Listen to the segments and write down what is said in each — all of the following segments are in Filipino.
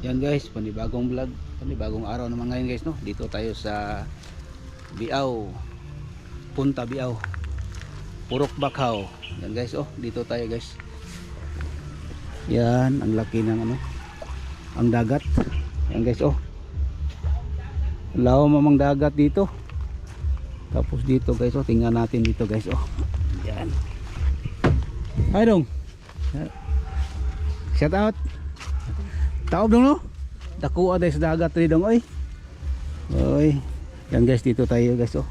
Yan guys, panibagong vlog, panibagong araw naman ngayon guys, no. Dito tayo sa Biao, Punta Biao, Purok Bakhaw. Yan guys, oh, dito tayo guys. Yan, ang laki ng ano, ang dagat. Yan guys, oh. Lawa mamang dagat dito. Tapos dito guys, oh, tingnan natin dito guys, oh. Yan. Hi dong. Shout out. Taob dong no. Dako ada sa dagat ri dong oy. Oy. Yan guys, dito tayo guys, oh.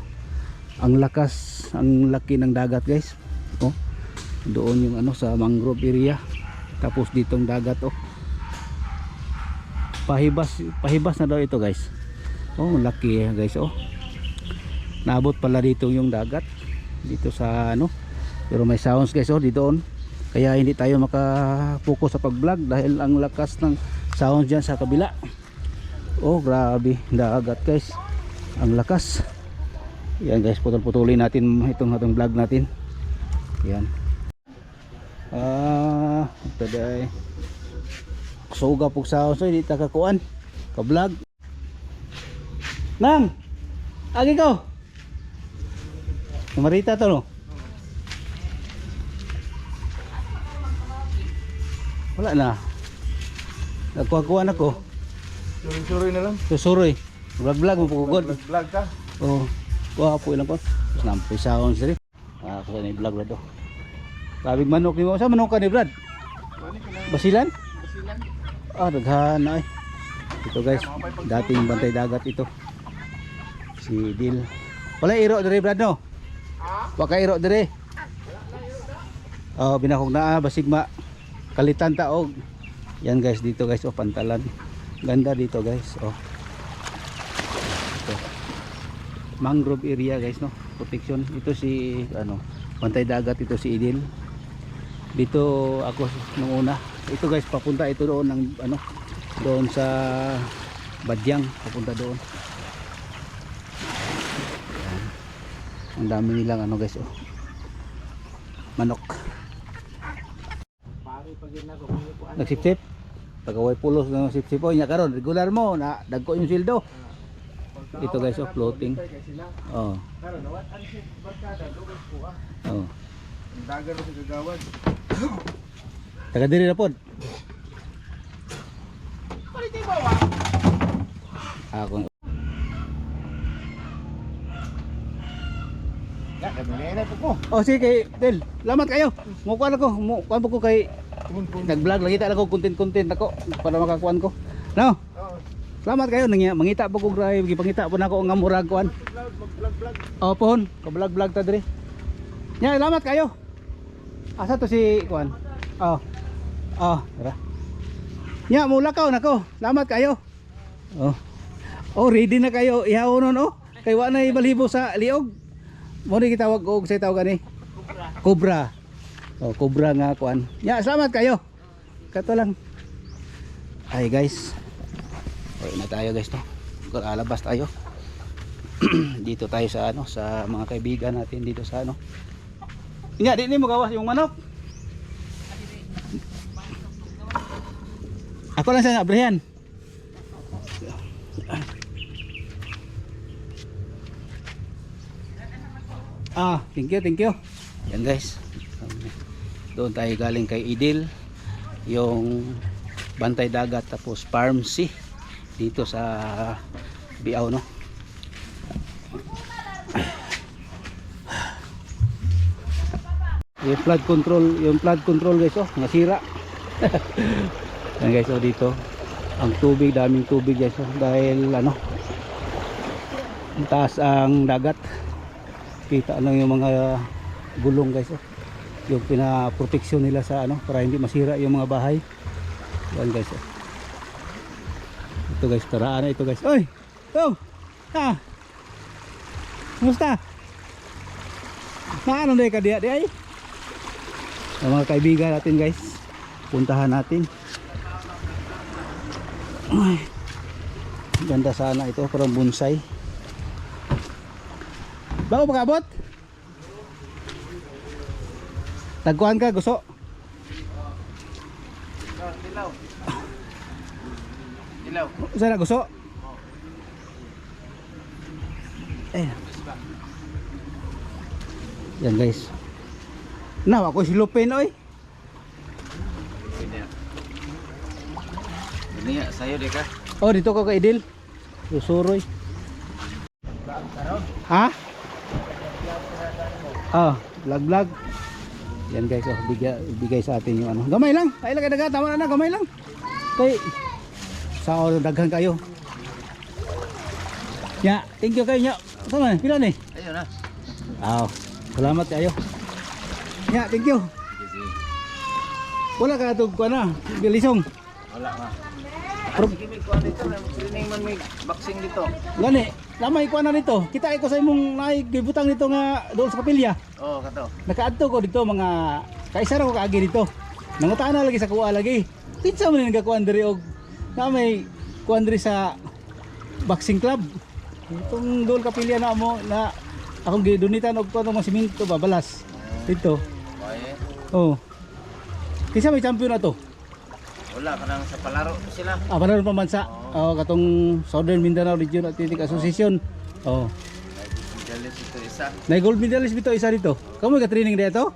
Ang lakas, ang laki ng dagat guys. Oh. Doon yung ano sa mangrove area. Tapos ditong dagat, oh. Pahibas na daw ito guys. Oh, laki guys, oh. Naabot pala dito yung dagat dito sa ano. Pero may sounds guys, oh, dito on. Kaya hindi tayo makapokus sa pag-vlog dahil ang lakas ng sound dyan sa kabila. Oh, grabe dagat guys, ang lakas. Yan guys, putol-putulin natin itong vlog natin. Yan. Today suga pug sound so hindi ta kakuan ka vlog. Nang agi ko Marita to no. Wala na. Nagkuha-kuha ako. Suroy na lang. Susuroy. Vlog-vlog mo pugod. Vlog ka? Oh. Kuha po ilang ko. Tapos nampay sounds rin. Ako sa ni vlog na to. Kabig manok ni mo. Sa manok ka ni Brad? Basilan? Basilan. Daghan na eh. Ito guys. Dating bantay dagat ito. Si Dil. Wala iro dire Brad no? Waka iro dire. Oh, binakog na basigma. Kalitan taog. Yan guys, dito guys, oh, pantalan. Ganda dito guys, oh. Ito. Mangrove area guys, no. Protection. Ito si ano, bantay dagat ito si Idil. Dito ako nung una. Ito guys, papunta ito doon ng ano, doon sa Badyang, papunta doon. Yan. Ang dami nilang ano guys, oh. Manok. Nagsipsip pagaway pulos ng sipsip o nya karon regular mo na dagko yung sildo. Ito guys, oh, floating. Oh. Oh. Dagan mo sa gagawad. Taga diri na pod. Ako. Ya, kadali po. Oh, sige Del. Salamat kayo. Mukuan ako, mukuan ko kay nag-vlog lagi ta ako content ako para makakuan ko. No. Salamat kayo nang mangita po ko drive, gipangita po nako nga murag kuan. Vlog. Oh, pohon, ka vlog ta dire. Nya, salamat kayo. Asa to si kuan? Oh. Oh, tara. Nya, mulakaw nako. Salamat kayo. Oh. Oh, ready na kayo ihawon oh. Kay wa na ibalibo sa liog. Mo ni gitawag og sa tawag ani. Cobra. Oh, cobra nga kuan. Ya, salamat kayo. Kato lang. Ay guys. Ay na tayo guys to. Alabas tayo. Dito tayo sa ano, sa mga kaibigan natin dito sa ano. Nya, di ni mo gawas yung manok. Ako lang sa abrihan. Thank you. Yan guys. Doon tayo galing kay Idil, yung bantay dagat tapos farm sea dito sa Biao no. Yung flood control guys, oh, nasira. Yan guys, oh, dito ang tubig, daming tubig guys, oh, dahil ano, taas ang dagat. Kita lang yung mga gulong guys, oh. Yung pinaproteksyon nila sa ano para hindi masira yung mga bahay. Yan guys, oh. Ito guys, taraan na ito guys. Oy! Ito! Kumusta? Ano na ka diya ay? Yung mga kaibigan natin guys, puntahan natin. Ay, ganda sana ito, parang bonsai. Bago pag-abot? Tagkuhan ka, gusto? Ilaw. Sana gusto. Eh. Yan guys. Nah, ako si Lupin oy. Ini ya, sayo deh kah? Oh, dito ko kay Idil. Susuroy. Ha? Ah, vlog. Yan guys, oh, bigay sa atin yung ano. Gamay lang. Kaya lang dagat, tama na, gamay lang. Kay sa daghan kayo. Ya, thank you kayo nya. Tama, pila ni? Ayo na. Salamat kayo. Ya, thank you. Wala ka tug kuan na, bilisong. Wala ma. Pro- Sige, may kuha dito. Training man may boxing dito. Gani, lamay kuan na nito. Kita ko sa imong naigibutang nito nga doon sa kapilya. Oh, kato. Nakaadto ko dito mga kaisa ra ko kaagi dito. Nangutana lagi sa kuha lagi. Kinsa man nga kuan diri og na may kuan diri sa boxing club. Itong doon kapilya na mo na akong gidunitan og kuan mga simento babalas. Dito. Bae. Oh. Kinsa may champion na to? Wala ka nang sa palaro to sila. Panahon pamansa. Oh, katong Southern Mindanao Region Athletic Association. Oh. Dalis ito isa. Na gold medalist bito isa dito. Kamu ga training dito?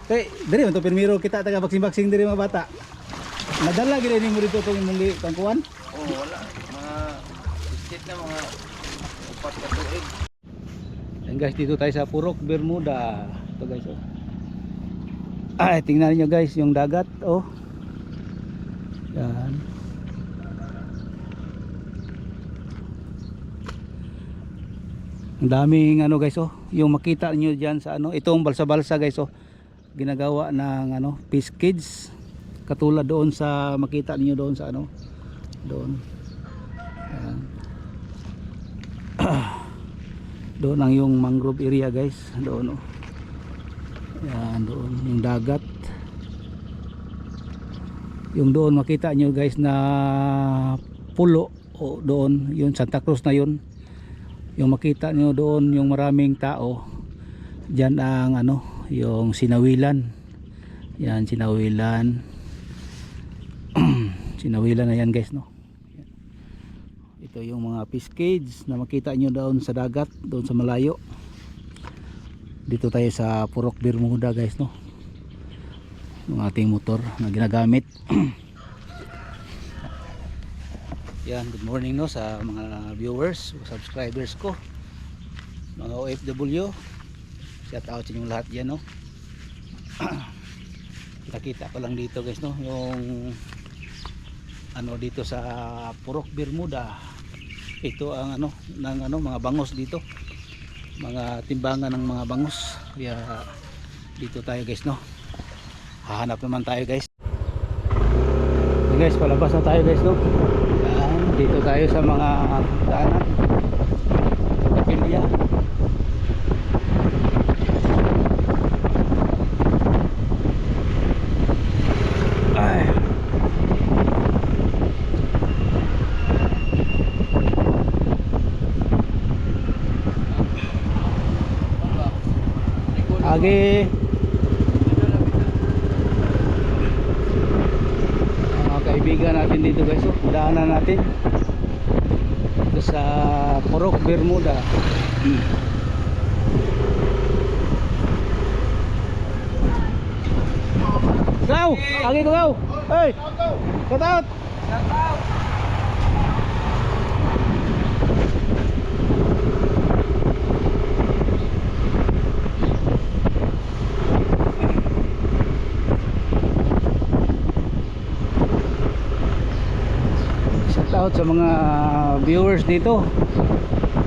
Kay diri man to pirmiro kita taga boxing diri mga bata. Nadala gid ni mo dito tong imong pangkuan. Oh, wala. Mga biscuit na mga upat ka tuig. Yan guys, dito tayo sa Purok Bermuda. Ito guys, oh. Ay, tingnan niyo guys yung dagat, oh. Yan. Ang daming ano guys, oh. Yung makita niyo diyan sa ano, itong balsa-balsa guys, oh. Ginagawa ng ano, fish cage. Katulad doon sa makita niyo doon sa ano, doon. Yan. Doon ang yung mangrove area guys, doon oh. Yan, doon yung dagat. Yung doon makita nyo guys na pulo o doon, yung Santa Cruz na yun. Yung makita nyo doon yung maraming tao. Diyan ang ano, yung Sinawilan. Yan, Sinawilan. Sinawilan na yan guys, no. Ito yung mga fish cage na makita nyo doon sa dagat, doon sa malayo. Dito tayo sa Purok Bermuda guys, no. Yung ating motor na ginagamit. Yan, good morning no sa mga viewers, subscribers ko, mga OFW. Shout out sa inyong lahat dyan, no. Nakita ko lang dito guys, no, yung ano dito sa Purok Bermuda. Ito ang ano ng ano mga bangos dito, mga timbangan ng mga bangos. Kaya dito tayo guys, no. Hahanap naman tayo guys. Okay, guys, palabas na tayo guys, no. Yan, dito tayo sa mga daanan, kapilya. Ay. Agi mga kaibigan natin dito guys, oh. Daanan natin ito sa Purok Bermuda. Go! Agi ko go! Hey! Shout out! Out sa mga viewers dito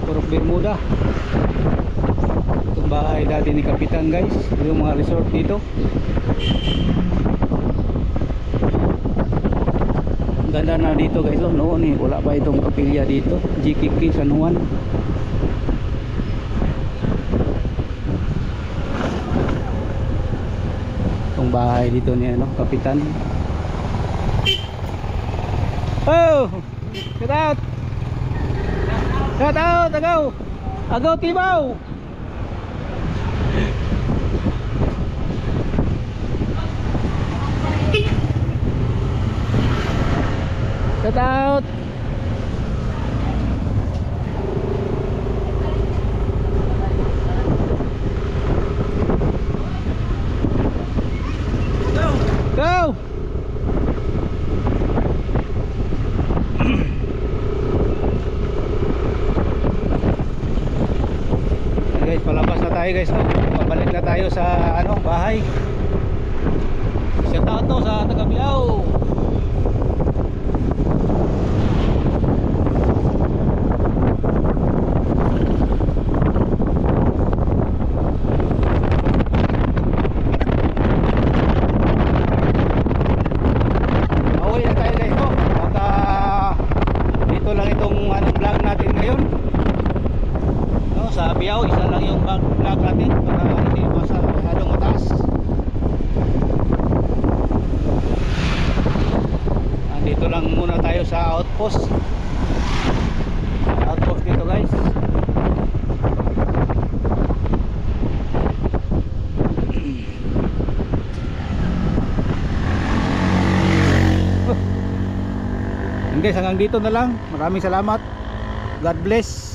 Purok Bermuda. Itong bahay dati ni Kapitan guys, yung mga resort dito. Ang ganda na dito guys, oh. Noon wala pa itong kapilya dito, GKK San Juan. Itong bahay dito ni ano, Kapitan. Oh! Shout out! Shout out! Agaw! Agaw Tibaw! Shout out! tayo guys, no? Pabalik na tayo sa ano, bahay. Shout out no sa taga Biao. Pauwi na tayo guys, no? At dito lang itong ano, vlog natin ngayon. No, sa Biao, isa lang yung vlog natin para hindi masyadong mataas. Dito lang muna tayo sa outpost. Outpost dito guys. And guys, hanggang dito na lang. Maraming salamat. God bless.